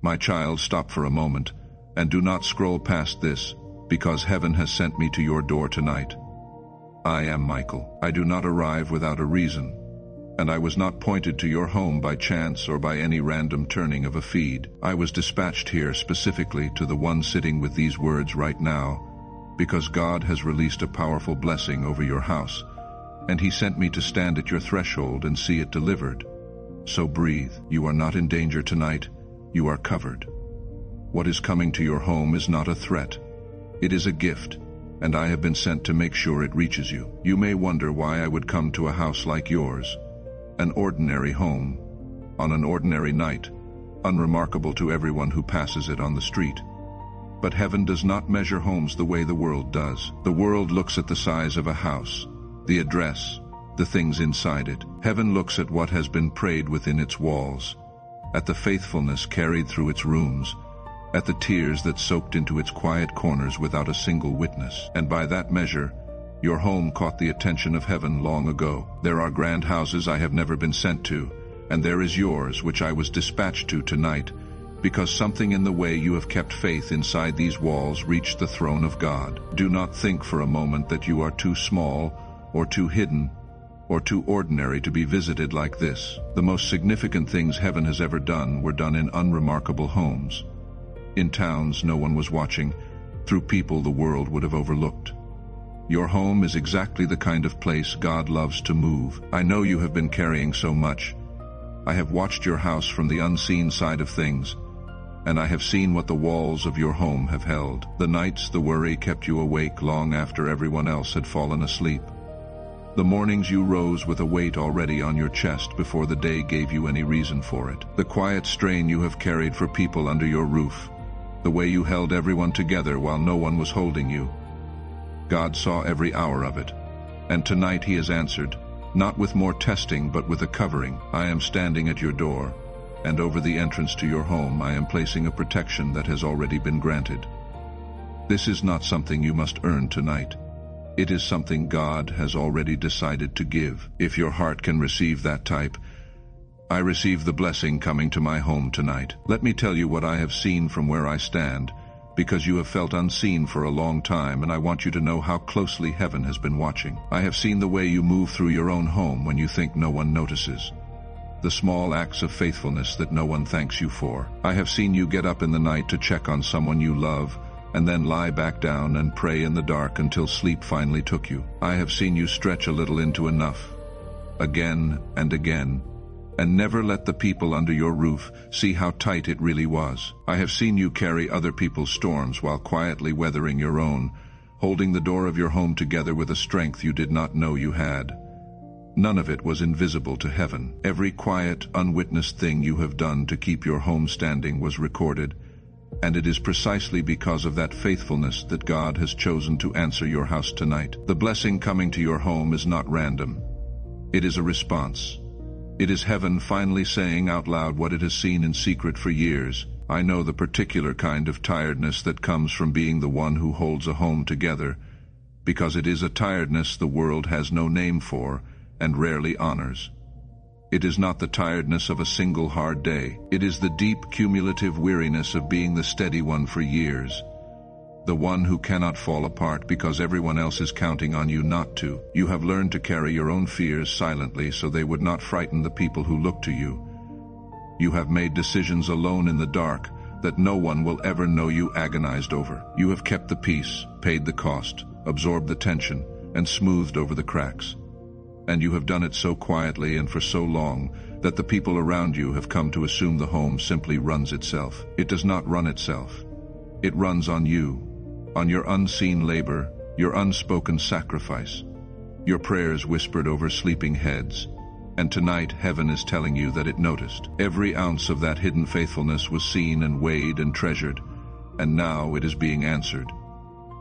My child, stop for a moment, and do not scroll past this, because heaven has sent me to your door tonight. I am Michael. I do not arrive without a reason, and I was not pointed to your home by chance or by any random turning of a feed. I was dispatched here specifically to the one sitting with these words right now, because God has released a powerful blessing over your house, and He sent me to stand at your threshold and see it delivered. So breathe. You are not in danger tonight. You are covered. What is coming to your home is not a threat. It is a gift, and I have been sent to make sure it reaches you. You may wonder why I would come to a house like yours, an ordinary home, on an ordinary night, unremarkable to everyone who passes it on the street. But heaven does not measure homes the way the world does. The world looks at the size of a house, the address, the things inside it. Heaven looks at what has been prayed within its walls, at the faithfulness carried through its rooms, at the tears that soaked into its quiet corners without a single witness. And by that measure, your home caught the attention of heaven long ago. There are grand houses I have never been sent to, and there is yours, which I was dispatched to tonight, because something in the way you have kept faith inside these walls reached the throne of God. Do not think for a moment that you are too small, or too hidden, or too ordinary to be visited like this. The most significant things heaven has ever done were done in unremarkable homes. In towns no one was watching, through people the world would have overlooked. Your home is exactly the kind of place God loves to move. I know you have been carrying so much. I have watched your house from the unseen side of things, and I have seen what the walls of your home have held. The nights the worry kept you awake long after everyone else had fallen asleep. The mornings you rose with a weight already on your chest before the day gave you any reason for it. The quiet strain you have carried for people under your roof. The way you held everyone together while no one was holding you. God saw every hour of it, and tonight He has answered, not with more testing but with a covering. I am standing at your door, and over the entrance to your home I am placing a protection that has already been granted. This is not something you must earn tonight. It is something God has already decided to give. If your heart can receive that type, I receive the blessing coming to my home tonight. Let me tell you what I have seen from where I stand, because you have felt unseen for a long time, and I want you to know how closely heaven has been watching. I have seen the way you move through your own home when you think no one notices. The small acts of faithfulness that no one thanks you for. I have seen you get up in the night to check on someone you love, and then lie back down and pray in the dark until sleep finally took you. I have seen you stretch a little into enough, again and again, and never let the people under your roof see how tight it really was. I have seen you carry other people's storms while quietly weathering your own, holding the door of your home together with a strength you did not know you had. None of it was invisible to heaven. Every quiet, unwitnessed thing you have done to keep your home standing was recorded, and it is precisely because of that faithfulness that God has chosen to answer your house tonight. The blessing coming to your home is not random. It is a response. It is heaven finally saying out loud what it has seen in secret for years. I know the particular kind of tiredness that comes from being the one who holds a home together, because it is a tiredness the world has no name for and rarely honors. It is not the tiredness of a single hard day. It is the deep, cumulative weariness of being the steady one for years, the one who cannot fall apart because everyone else is counting on you not to. You have learned to carry your own fears silently so they would not frighten the people who look to you. You have made decisions alone in the dark that no one will ever know you agonized over. You have kept the peace, paid the cost, absorbed the tension, and smoothed over the cracks. And you have done it so quietly and for so long that the people around you have come to assume the home simply runs itself. It does not run itself. It runs on you, on your unseen labor, your unspoken sacrifice, your prayers whispered over sleeping heads. And tonight heaven is telling you that it noticed. Every ounce of that hidden faithfulness was seen and weighed and treasured, and now it is being answered.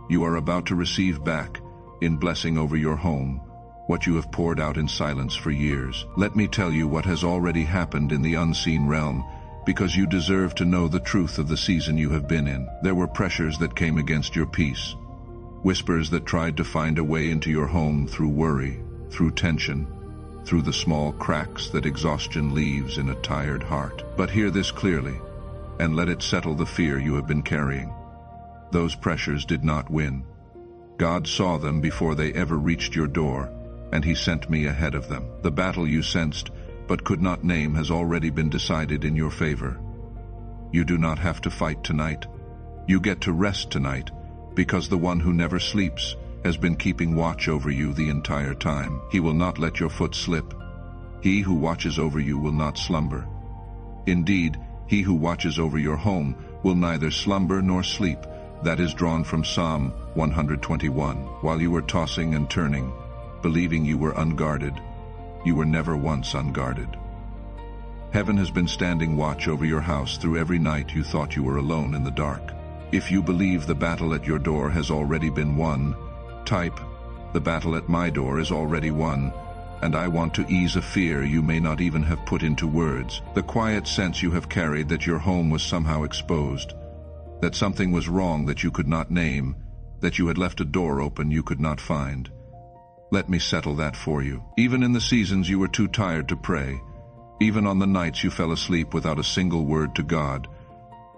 You are about to receive back, in blessing over your home, what you have poured out in silence for years. Let me tell you what has already happened in the unseen realm, because you deserve to know the truth of the season you have been in. There were pressures that came against your peace, whispers that tried to find a way into your home through worry, through tension, through the small cracks that exhaustion leaves in a tired heart. But hear this clearly. and let it settle the fear you have been carrying. Those pressures did not win. God saw them before they ever reached your door, and He sent me ahead of them. The battle you sensed but could not name has already been decided in your favor. You do not have to fight tonight. You get to rest tonight, because the one who never sleeps has been keeping watch over you the entire time. He will not let your foot slip. He who watches over you will not slumber. Indeed, He who watches over your home will neither slumber nor sleep. That is drawn from Psalm 121. While you were tossing and turning, believing you were unguarded, you were never once unguarded. Heaven has been standing watch over your house through every night you thought you were alone in the dark. If you believe the battle at your door has already been won, type, "The battle at my door is already won," and I want to ease a fear you may not even have put into words, the quiet sense you have carried that your home was somehow exposed, that something was wrong that you could not name, that you had left a door open you could not find. Let me settle that for you. Even in the seasons you were too tired to pray, even on the nights you fell asleep without a single word to God,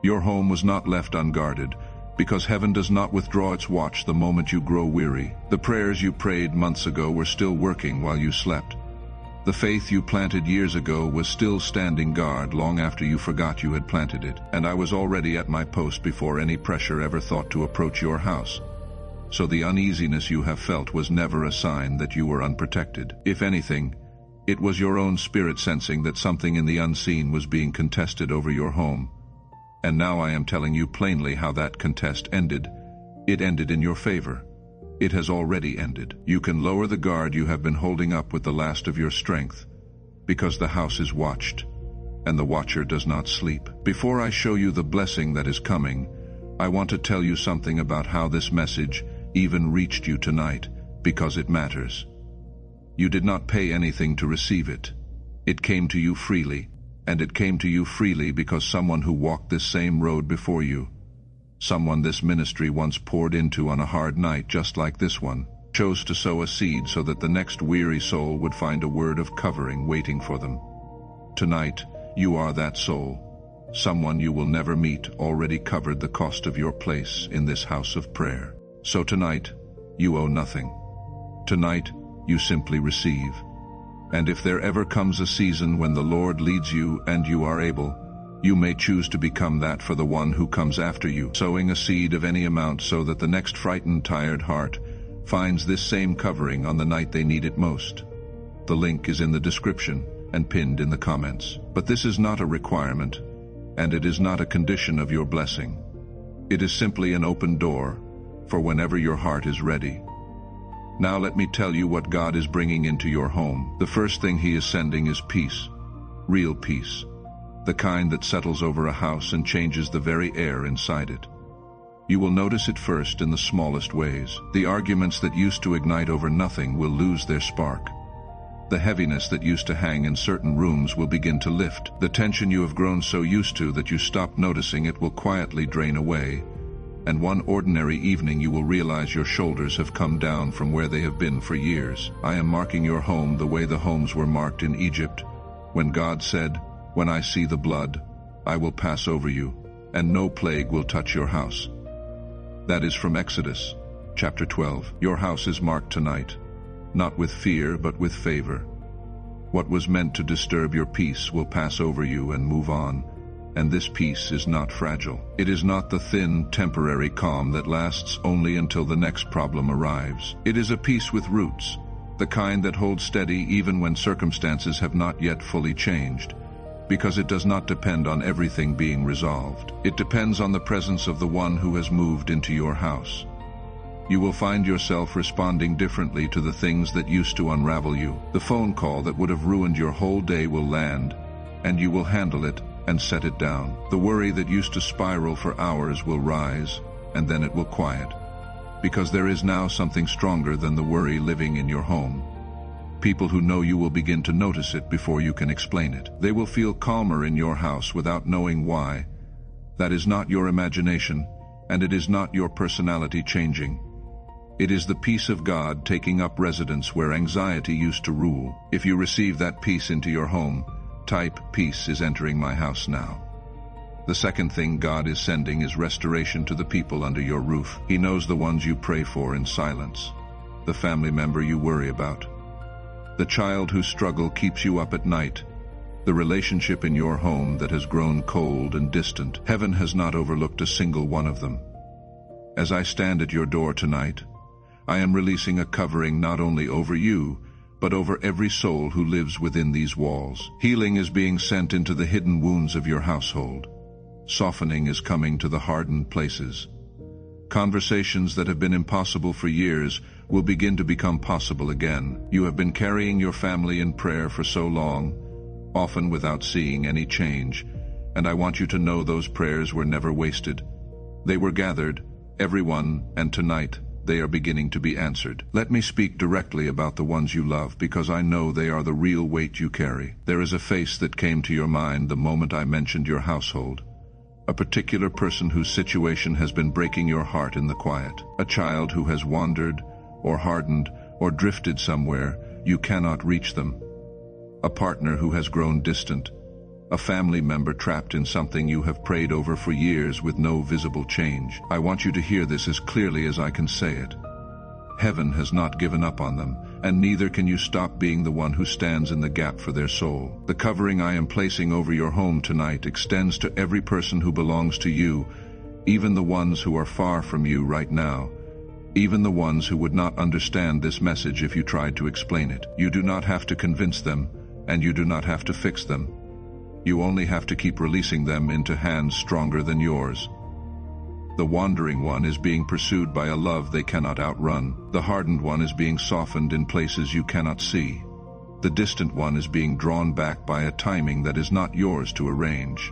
your home was not left unguarded, because heaven does not withdraw its watch the moment you grow weary. The prayers you prayed months ago were still working while you slept. The faith you planted years ago was still standing guard long after you forgot you had planted it, and I was already at my post before any pressure ever thought to approach your house. So the uneasiness you have felt was never a sign that you were unprotected. If anything, it was your own spirit sensing that something in the unseen was being contested over your home. And now I am telling you plainly how that contest ended. It ended in your favor. It has already ended. You can lower the guard you have been holding up with the last of your strength, because the house is watched, and the watcher does not sleep. Before I show you the blessing that is coming, I want to tell you something about how this message even reached you tonight, because it matters. You did not pay anything to receive it. It came to you freely, and it came to you freely because someone who walked this same road before you, someone this ministry once poured into on a hard night just like this one, chose to sow a seed so that the next weary soul would find a word of covering waiting for them. Tonight, you are that soul. Someone you will never meet already covered the cost of your place in this house of prayer. So tonight, you owe nothing. Tonight, you simply receive. And if there ever comes a season when the Lord leads you and you are able, you may choose to become that for the one who comes after you, sowing a seed of any amount so that the next frightened, tired heart finds this same covering on the night they need it most. The link is in the description and pinned in the comments. But this is not a requirement, and it is not a condition of your blessing. It is simply an open door for whenever your heart is ready. Now let me tell you what God is bringing into your home. The first thing He is sending is peace, real peace, the kind that settles over a house and changes the very air inside it. You will notice it first in the smallest ways. The arguments that used to ignite over nothing will lose their spark. The heaviness that used to hang in certain rooms will begin to lift. The tension you have grown so used to that you stop noticing it will quietly drain away. And one ordinary evening you will realize your shoulders have come down from where they have been for years. I am marking your home the way the homes were marked in Egypt, when God said, "When I see the blood, I will pass over you, and no plague will touch your house." That is from Exodus, chapter 12. Your house is marked tonight, not with fear but with favor. What was meant to disturb your peace will pass over you and move on. And this peace is not fragile. It is not the thin, temporary calm that lasts only until the next problem arrives. It is a peace with roots, the kind that holds steady even when circumstances have not yet fully changed, because it does not depend on everything being resolved. It depends on the presence of the one who has moved into your house. You will find yourself responding differently to the things that used to unravel you. The phone call that would have ruined your whole day will land, and you will handle it and set it down. The worry that used to spiral for hours will rise, and then it will quiet, because there is now something stronger than the worry living in your home. People who know you will begin to notice it before you can explain it. They will feel calmer in your house without knowing why. That is not your imagination, and it is not your personality changing. It is the peace of God taking up residence where anxiety used to rule. If you receive that peace into your home, type, "Peace is entering my house now." The second thing God is sending is restoration to the people under your roof. He knows the ones you pray for in silence, the family member you worry about, the child whose struggle keeps you up at night, the relationship in your home that has grown cold and distant. Heaven has not overlooked a single one of them. As I stand at your door tonight, I am releasing a covering not only over you, but over every soul who lives within these walls. Healing is being sent into the hidden wounds of your household. Softening is coming to the hardened places. Conversations that have been impossible for years will begin to become possible again. You have been carrying your family in prayer for so long, often without seeing any change, and I want you to know those prayers were never wasted. They were gathered, everyone, and tonight they are beginning to be answered. Let me speak directly about the ones you love, because I know they are the real weight you carry. There is a face that came to your mind the moment I mentioned your household. A particular person whose situation has been breaking your heart in the quiet. A child who has wandered, or hardened, or drifted somewhere. You cannot reach them. A partner who has grown distant. A family member trapped in something you have prayed over for years with no visible change. I want you to hear this as clearly as I can say it. Heaven has not given up on them, and neither can you stop being the one who stands in the gap for their soul. The covering I am placing over your home tonight extends to every person who belongs to you, even the ones who are far from you right now, even the ones who would not understand this message if you tried to explain it. You do not have to convince them, and you do not have to fix them. You only have to keep releasing them into hands stronger than yours. The wandering one is being pursued by a love they cannot outrun. The hardened one is being softened in places you cannot see. The distant one is being drawn back by a timing that is not yours to arrange.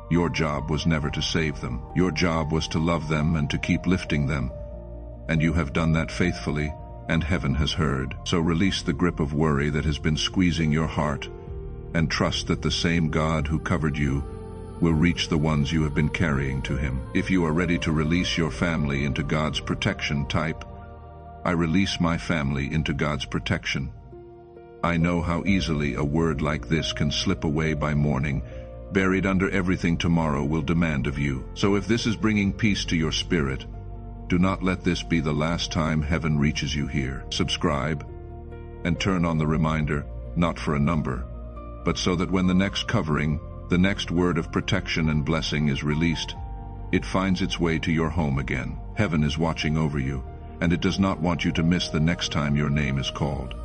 Your job was never to save them. Your job was to love them and to keep lifting them. And you have done that faithfully, and heaven has heard. So release the grip of worry that has been squeezing your heart, and trust that the same God who covered you will reach the ones you have been carrying to him. If you are ready to release your family into God's protection, type, I release my family into God's protection. I know how easily a word like this can slip away by morning, buried under everything tomorrow will demand of you. So if this is bringing peace to your spirit, do not let this be the last time heaven reaches you here. Subscribe and turn on the reminder, not for a number, but so that when the next covering, the next word of protection and blessing is released, it finds its way to your home again. Heaven is watching over you, and it does not want you to miss the next time your name is called.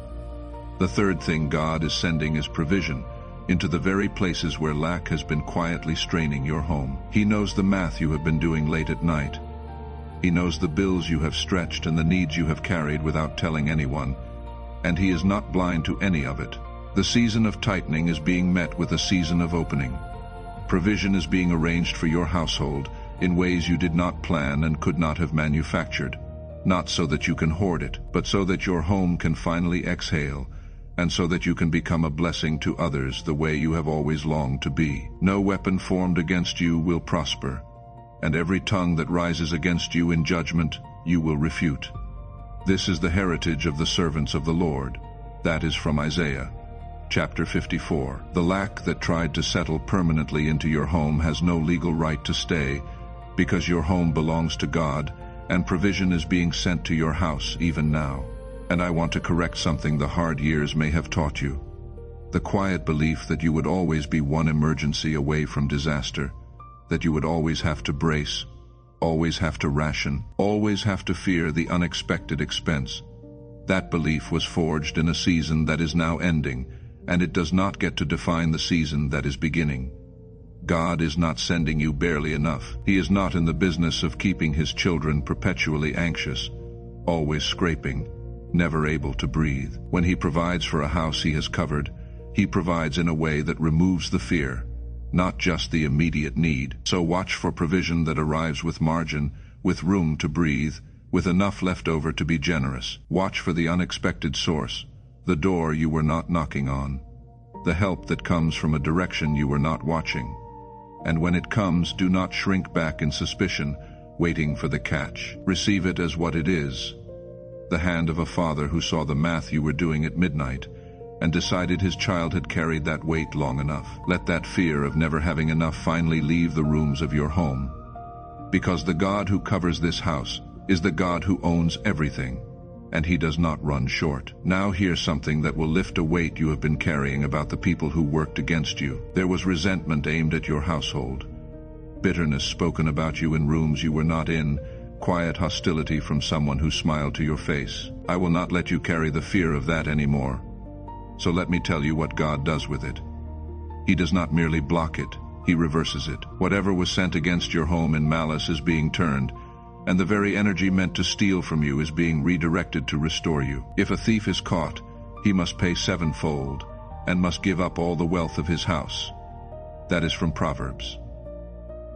The third thing God is sending is provision into the very places where lack has been quietly straining your home. He knows the math you have been doing late at night. He knows the bills you have stretched and the needs you have carried without telling anyone, and he is not blind to any of it. The season of tightening is being met with a season of opening. Provision is being arranged for your household in ways you did not plan and could not have manufactured, not so that you can hoard it, but so that your home can finally exhale, and so that you can become a blessing to others the way you have always longed to be. No weapon formed against you will prosper, and every tongue that rises against you in judgment you will refute. This is the heritage of the servants of the Lord. That is from Isaiah. Chapter 54. The lack that tried to settle permanently into your home has no legal right to stay, because your home belongs to God, and provision is being sent to your house even now. And I want to correct something the hard years may have taught you. The quiet belief that you would always be one emergency away from disaster, that you would always have to brace, always have to ration, always have to fear the unexpected expense. That belief was forged in a season that is now ending, and it does not get to define the season that is beginning. God is not sending you barely enough. He is not in the business of keeping his children perpetually anxious, always scraping, never able to breathe. When he provides for a house he has covered, he provides in a way that removes the fear, not just the immediate need. So watch for provision that arrives with margin, with room to breathe, with enough left over to be generous. Watch for the unexpected source, the door you were not knocking on, the help that comes from a direction you were not watching. And when it comes, do not shrink back in suspicion, waiting for the catch. Receive it as what it is, the hand of a father who saw the math you were doing at midnight, and decided his child had carried that weight long enough. Let that fear of never having enough finally leave the rooms of your home. Because the God who covers this house is the God who owns everything, and he does not run short. Now hear something that will lift a weight you have been carrying about the people who worked against you. There was resentment aimed at your household, bitterness spoken about you in rooms you were not in, quiet hostility from someone who smiled to your face. I will not let you carry the fear of that anymore. So let me tell you what God does with it. He does not merely block it, he reverses it. Whatever was sent against your home in malice is being turned, and the very energy meant to steal from you is being redirected to restore you. If a thief is caught, he must pay sevenfold, and must give up all the wealth of his house. That is from Proverbs.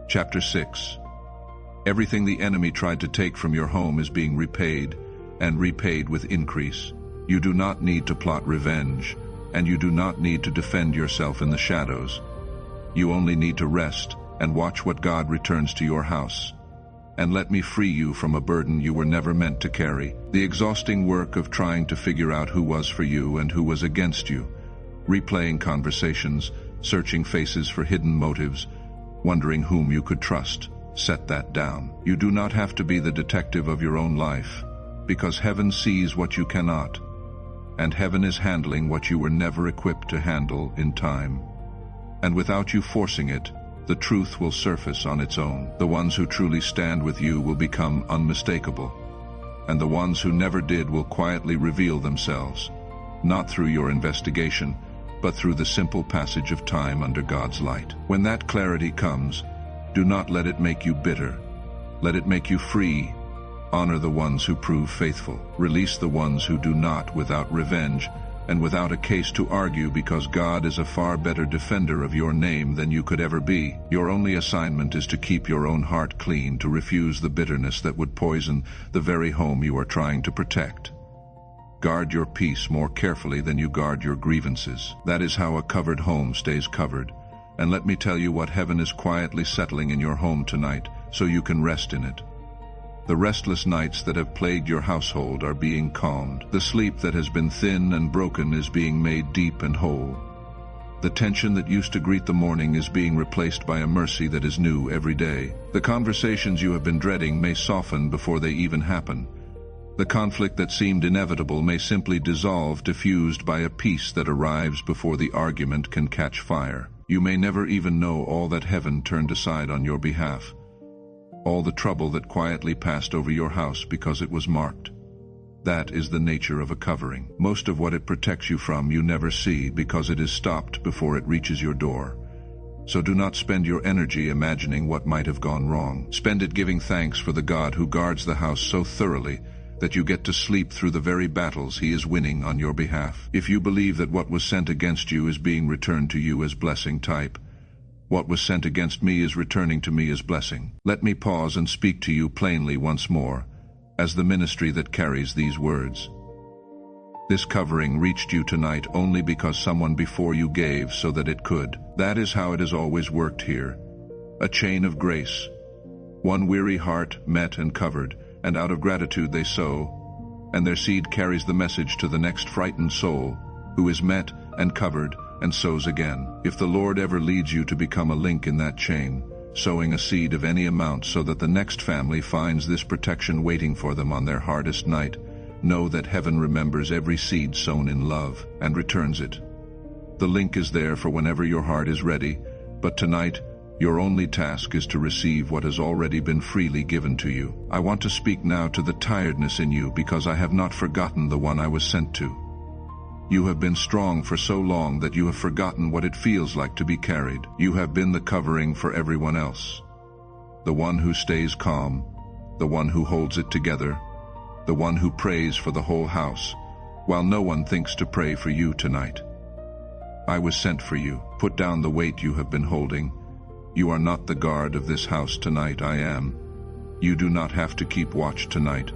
Chapter 6. Everything the enemy tried to take from your home is being repaid, and repaid with increase. You do not need to plot revenge, and you do not need to defend yourself in the shadows. You only need to rest and watch what God returns to your house. And let me free you from a burden you were never meant to carry. The exhausting work of trying to figure out who was for you and who was against you, replaying conversations, searching faces for hidden motives, wondering whom you could trust. Set that down. You do not have to be the detective of your own life, because heaven sees what you cannot, and heaven is handling what you were never equipped to handle in time. And without you forcing it, the truth will surface on its own. The ones who truly stand with you will become unmistakable, and the ones who never did will quietly reveal themselves, not through your investigation, but through the simple passage of time under God's light. When that clarity comes, do not let it make you bitter. Let it make you free. Honor the ones who prove faithful. Release the ones who do not, without revenge and without a case to argue, because God is a far better defender of your name than you could ever be. Your only assignment is to keep your own heart clean, to refuse the bitterness that would poison the very home you are trying to protect. Guard your peace more carefully than you guard your grievances. That is how a covered home stays covered. And let me tell you what heaven is quietly settling in your home tonight, so you can rest in it. The restless nights that have plagued your household are being calmed. The sleep that has been thin and broken is being made deep and whole. The tension that used to greet the morning is being replaced by a mercy that is new every day. The conversations you have been dreading may soften before they even happen. The conflict that seemed inevitable may simply dissolve, diffused by a peace that arrives before the argument can catch fire. You may never even know all that heaven turned aside on your behalf, all the trouble that quietly passed over your house because it was marked. That is the nature of a covering. Most of what it protects you from you never see, because it is stopped before it reaches your door. So do not spend your energy imagining what might have gone wrong. Spend it giving thanks for the God who guards the house so thoroughly that you get to sleep through the very battles he is winning on your behalf. If you believe that what was sent against you is being returned to you as blessing, type, "What was sent against me is returning to me as blessing." Let me pause and speak to you plainly once more, as the ministry that carries these words. This covering reached you tonight only because someone before you gave so that it could. That is how it has always worked here. A chain of grace. One weary heart met and covered, and out of gratitude they sow, and their seed carries the message to the next frightened soul, who is met and covered and sows again. If the Lord ever leads you to become a link in that chain, sowing a seed of any amount so that the next family finds this protection waiting for them on their hardest night, know that heaven remembers every seed sown in love and returns it. The link is there for whenever your heart is ready, but tonight, your only task is to receive what has already been freely given to you. I want to speak now to the tiredness in you, because I have not forgotten the one I was sent to. You have been strong for so long that you have forgotten what it feels like to be carried. You have been the covering for everyone else. The one who stays calm, the one who holds it together, the one who prays for the whole house, while no one thinks to pray for you tonight. I was sent for you. Put down the weight you have been holding. You are not the guard of this house tonight, I am. You do not have to keep watch tonight.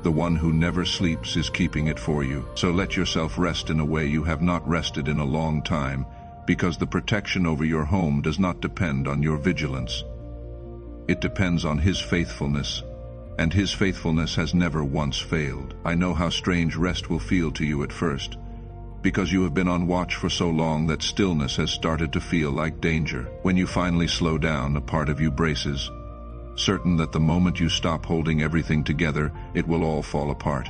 The one who never sleeps is keeping it for you. So let yourself rest in a way you have not rested in a long time, because the protection over your home does not depend on your vigilance. It depends on his faithfulness, and his faithfulness has never once failed. I know how strange rest will feel to you at first, because you have been on watch for so long that stillness has started to feel like danger. When you finally slow down, a part of you braces, certain that the moment you stop holding everything together, it will all fall apart.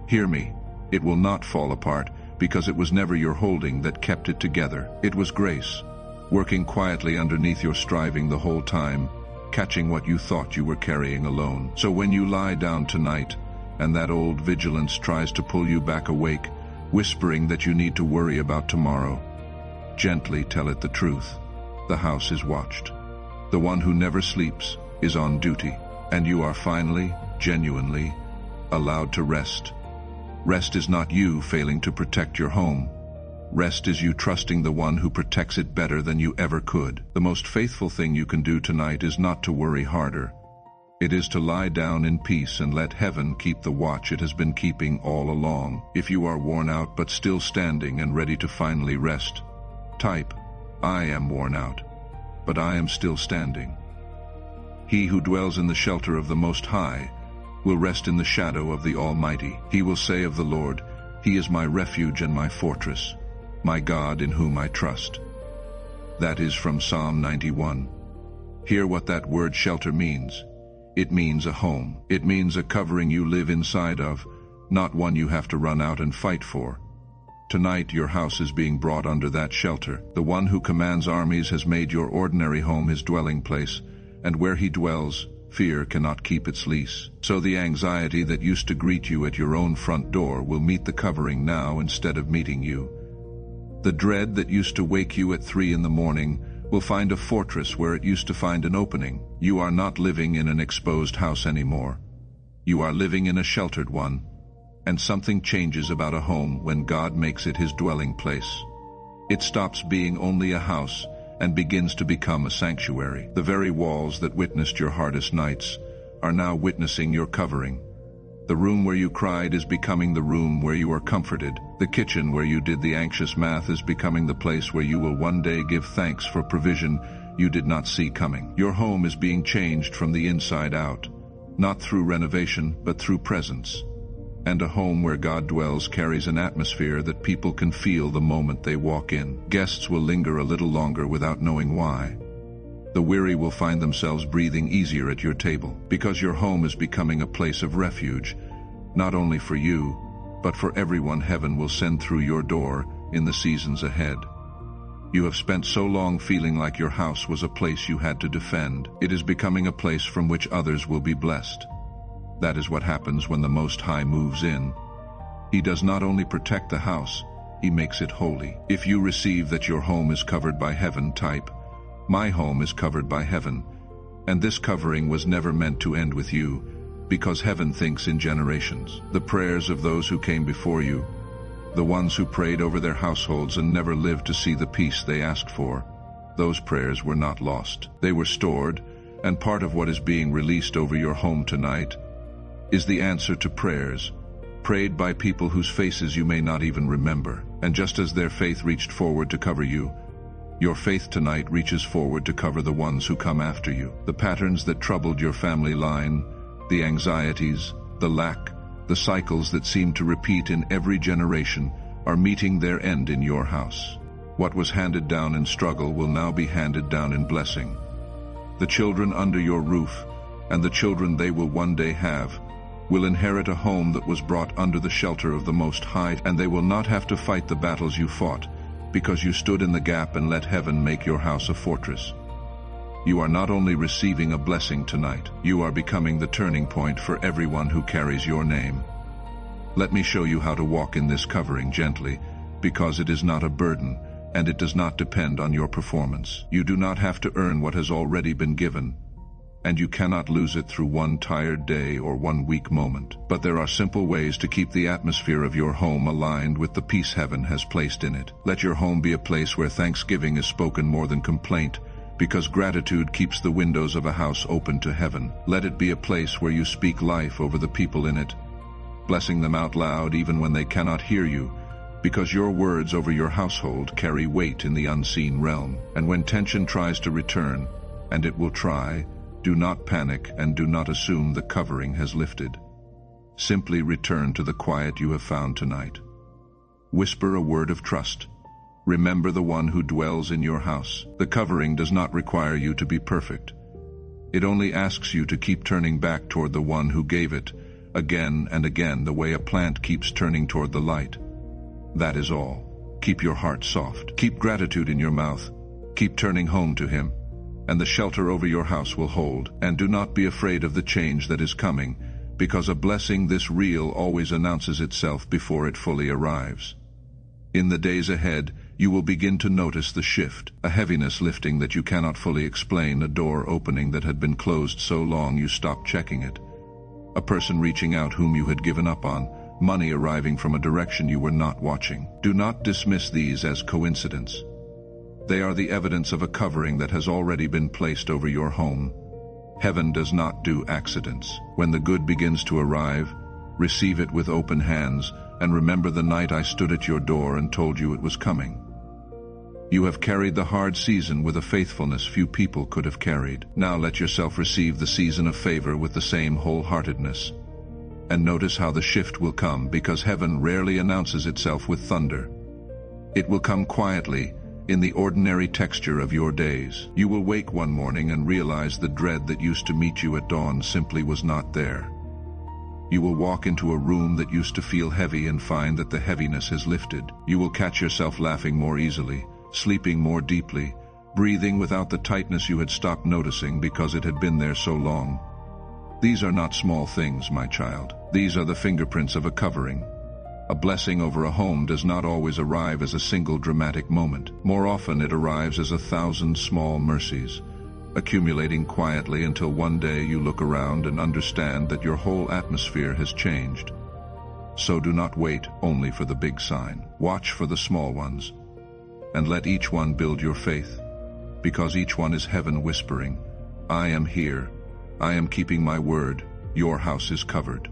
Hear me, it will not fall apart, because it was never your holding that kept it together. It was grace, working quietly underneath your striving the whole time, catching what you thought you were carrying alone. So when you lie down tonight, and that old vigilance tries to pull you back awake, whispering that you need to worry about tomorrow, gently tell it the truth. The house is watched. The one who never sleeps is on duty, and you are finally, genuinely, allowed to rest. Rest is not you failing to protect your home. Rest is you trusting the one who protects it better than you ever could. The most faithful thing you can do tonight is not to worry harder. It is to lie down in peace and let heaven keep the watch it has been keeping all along. If you are worn out but still standing and ready to finally rest, type, "I am worn out, but I am still standing." He who dwells in the shelter of the Most High will rest in the shadow of the Almighty. He will say of the Lord, "He is my refuge and my fortress, my God in whom I trust." That is from Psalm 91. Hear what that word shelter means. It means a home. It means a covering you live inside of, not one you have to run out and fight for. Tonight your house is being brought under that shelter. The one who commands armies has made your ordinary home his dwelling place, and where he dwells, fear cannot keep its lease. So the anxiety that used to greet you at your own front door will meet the covering now instead of meeting you. The dread that used to wake you at 3 in the morning will find a fortress where it used to find an opening. You are not living in an exposed house anymore. You are living in a sheltered one, and something changes about a home when God makes it his dwelling place. It stops being only a house and begins to become a sanctuary. The very walls that witnessed your hardest nights are now witnessing your covering. The room where you cried is becoming the room where you are comforted. The kitchen where you did the anxious math is becoming the place where you will one day give thanks for provision you did not see coming. Your home is being changed from the inside out, not through renovation, but through presence. And a home where God dwells carries an atmosphere that people can feel the moment they walk in. Guests will linger a little longer without knowing why. The weary will find themselves breathing easier at your table, because your home is becoming a place of refuge, not only for you, but for everyone heaven will send through your door in the seasons ahead. You have spent so long feeling like your house was a place you had to defend. It is becoming a place from which others will be blessed. That is what happens when the Most High moves in. He does not only protect the house, he makes it holy. If you receive that your home is covered by heaven, type, "My home is covered by heaven," and this covering was never meant to end with you, because heaven thinks in generations. The prayers of those who came before you, the ones who prayed over their households and never lived to see the peace they asked for, those prayers were not lost. They were stored, and part of what is being released over your home tonight is the answer to prayers prayed by people whose faces you may not even remember. And just as their faith reached forward to cover you, your faith tonight reaches forward to cover the ones who come after you. The patterns that troubled your family line, the anxieties, the lack, the cycles that seem to repeat in every generation are meeting their end in your house. What was handed down in struggle will now be handed down in blessing. The children under your roof, and the children they will one day have, will inherit a home that was brought under the shelter of the Most High, and they will not have to fight the battles you fought, because you stood in the gap and let heaven make your house a fortress. You are not only receiving a blessing tonight, you are becoming the turning point for everyone who carries your name. Let me show you how to walk in this covering gently, because it is not a burden, and it does not depend on your performance. You do not have to earn what has already been given, and you cannot lose it through one tired day or one weak moment. But there are simple ways to keep the atmosphere of your home aligned with the peace heaven has placed in it. Let your home be a place where thanksgiving is spoken more than complaint, because gratitude keeps the windows of a house open to heaven. Let it be a place where you speak life over the people in it, blessing them out loud even when they cannot hear you, because your words over your household carry weight in the unseen realm. And when tension tries to return, and it will try, do not panic and do not assume the covering has lifted. Simply return to the quiet you have found tonight. Whisper a word of trust. Remember the one who dwells in your house. The covering does not require you to be perfect. It only asks you to keep turning back toward the one who gave it, again and again, the way a plant keeps turning toward the light. That is all. Keep your heart soft. Keep gratitude in your mouth. Keep turning home to him, and the shelter over your house will hold. And do not be afraid of the change that is coming, because a blessing this real always announces itself before it fully arrives. In the days ahead, you will begin to notice the shift, a heaviness lifting that you cannot fully explain, a door opening that had been closed so long you stopped checking it, a person reaching out whom you had given up on, money arriving from a direction you were not watching. Do not dismiss these as coincidence. They are the evidence of a covering that has already been placed over your home. Heaven does not do accidents. When the good begins to arrive, receive it with open hands, and remember the night I stood at your door and told you it was coming. You have carried the hard season with a faithfulness few people could have carried. Now let yourself receive the season of favor with the same wholeheartedness. And notice how the shift will come, because heaven rarely announces itself with thunder. It will come quietly, in the ordinary texture of your days. You will wake one morning and realize the dread that used to meet you at dawn simply was not there. You will walk into a room that used to feel heavy and find that the heaviness has lifted. You will catch yourself laughing more easily, sleeping more deeply, breathing without the tightness you had stopped noticing because it had been there so long. These are not small things, my child. These are the fingerprints of a covering. A blessing over a home does not always arrive as a single dramatic moment. More often it arrives as 1,000 small mercies, accumulating quietly until one day you look around and understand that your whole atmosphere has changed. So do not wait only for the big sign. Watch for the small ones, and let each one build your faith, because each one is heaven whispering, I am here, I am keeping my word, your house is covered.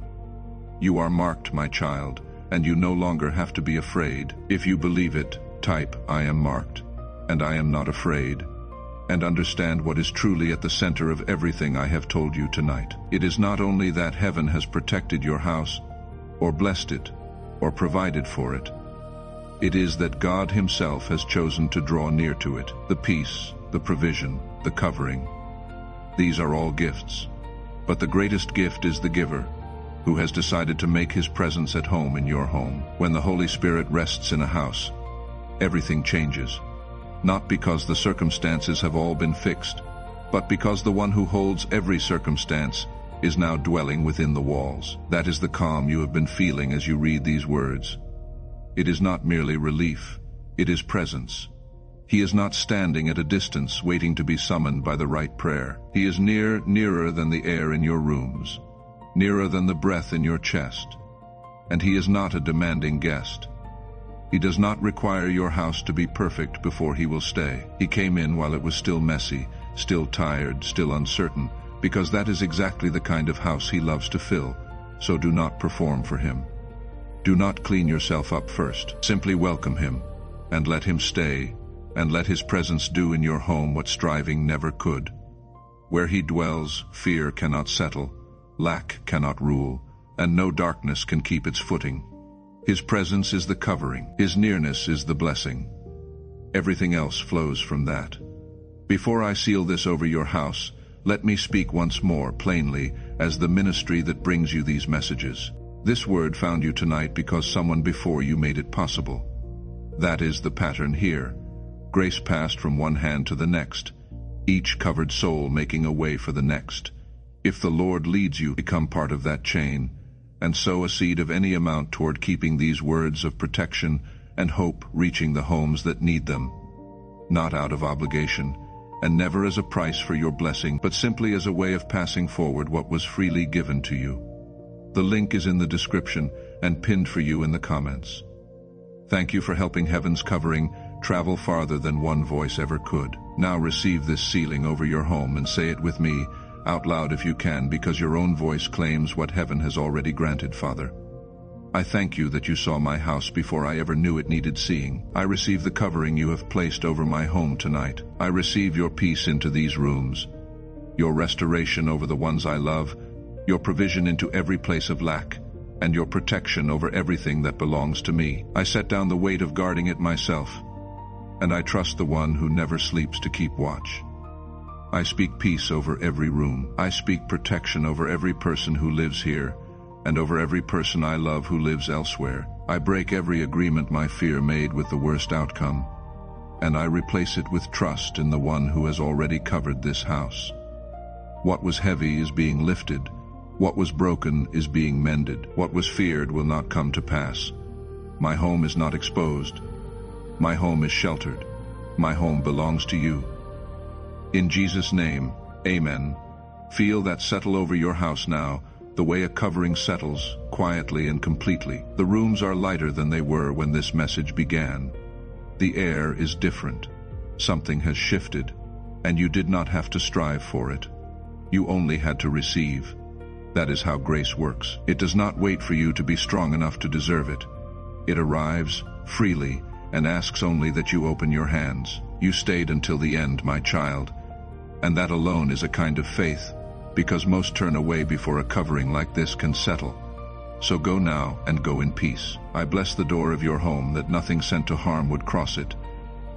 You are marked, my child, and you no longer have to be afraid. If you believe it, type, I am marked, and I am not afraid, and understand what is truly at the center of everything I have told you tonight. It is not only that heaven has protected your house, or blessed it, or provided for it. It is that God himself has chosen to draw near to it. The peace, the provision, the covering. These are all gifts. But the greatest gift is the giver, who has decided to make his presence at home in your home. When the Holy Spirit rests in a house, everything changes. Not because the circumstances have all been fixed, but because the one who holds every circumstance is now dwelling within the walls. That is the calm you have been feeling as you read these words. It is not merely relief, it is presence. He is not standing at a distance waiting to be summoned by the right prayer. He is near, nearer than the air in your rooms, nearer than the breath in your chest. And he is not a demanding guest. He does not require your house to be perfect before he will stay. He came in while it was still messy, still tired, still uncertain, because that is exactly the kind of house he loves to fill. So do not perform for him. Do not clean yourself up first. Simply welcome him, and let him stay, and let his presence do in your home what striving never could. Where he dwells, fear cannot settle, lack cannot rule, and no darkness can keep its footing. His presence is the covering. His nearness is the blessing. Everything else flows from that. Before I seal this over your house, let me speak once more plainly as the ministry that brings you these messages. This word found you tonight because someone before you made it possible. That is the pattern here. Grace passed from one hand to the next, each covered soul making a way for the next. If the Lord leads you, become part of that chain, and sow a seed of any amount toward keeping these words of protection and hope reaching the homes that need them. Not out of obligation, and never as a price for your blessing, but simply as a way of passing forward what was freely given to you. The link is in the description and pinned for you in the comments. Thank you for helping Heaven's covering travel farther than one voice ever could. Now receive this sealing over your home and say it with me, out loud if you can, because your own voice claims what heaven has already granted, Father. I thank you that you saw my house before I ever knew it needed seeing. I receive the covering you have placed over my home tonight. I receive your peace into these rooms, your restoration over the ones I love, your provision into every place of lack, and your protection over everything that belongs to me. I set down the weight of guarding it myself, and I trust the one who never sleeps to keep watch. I speak peace over every room. I speak protection over every person who lives here, and over every person I love who lives elsewhere. I break every agreement my fear made with the worst outcome, and I replace it with trust in the one who has already covered this house. What was heavy is being lifted. What was broken is being mended. What was feared will not come to pass. My home is not exposed. My home is sheltered. My home belongs to you. In Jesus' name, amen. Feel that settle over your house now, the way a covering settles, quietly and completely. The rooms are lighter than they were when this message began. The air is different. Something has shifted, and you did not have to strive for it. You only had to receive. That is how grace works. It does not wait for you to be strong enough to deserve it. It arrives freely and asks only that you open your hands. You stayed until the end, my child, and that alone is a kind of faith, because most turn away before a covering like this can settle. So go now and go in peace. I bless the door of your home that nothing sent to harm would cross it,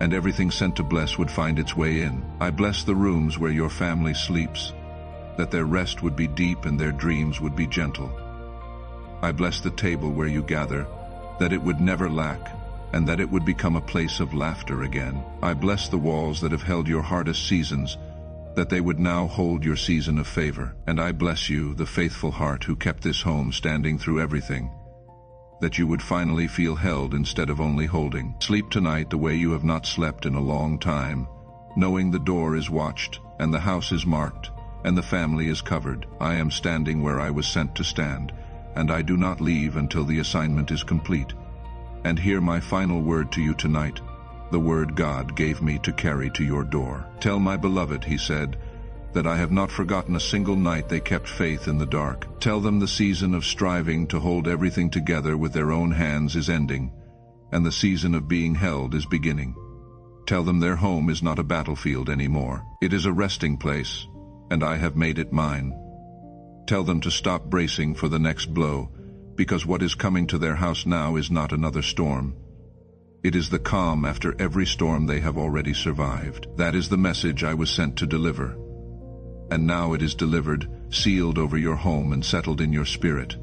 and everything sent to bless would find its way in. I bless the rooms where your family sleeps, that their rest would be deep and their dreams would be gentle. I bless the table where you gather, that it would never lack, and that it would become a place of laughter again. I bless the walls that have held your hardest seasons, that they would now hold your season of favor. And I bless you, the faithful heart who kept this home standing through everything, that you would finally feel held instead of only holding. Sleep tonight the way you have not slept in a long time, knowing the door is watched, and the house is marked, and the family is covered. I am standing where I was sent to stand, and I do not leave until the assignment is complete. And hear my final word to you tonight, the word God gave me to carry to your door. Tell my beloved, he said, that I have not forgotten a single night they kept faith in the dark. Tell them the season of striving to hold everything together with their own hands is ending, and the season of being held is beginning. Tell them their home is not a battlefield anymore. It is a resting place, and I have made it mine. Tell them to stop bracing for the next blow, because what is coming to their house now is not another storm. It is the calm after every storm they have already survived. That is the message I was sent to deliver. And now it is delivered, sealed over your home and settled in your spirit.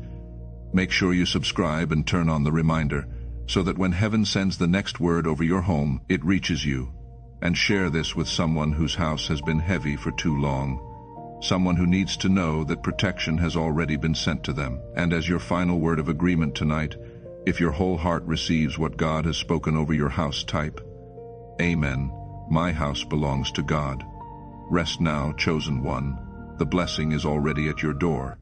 Make sure you subscribe and turn on the reminder, so that when heaven sends the next word over your home, it reaches you. And share this with someone whose house has been heavy for too long. Someone who needs to know that protection has already been sent to them. And as your final word of agreement tonight, if your whole heart receives what God has spoken over your house, type, Amen. My house belongs to God. Rest now, chosen one. The blessing is already at your door.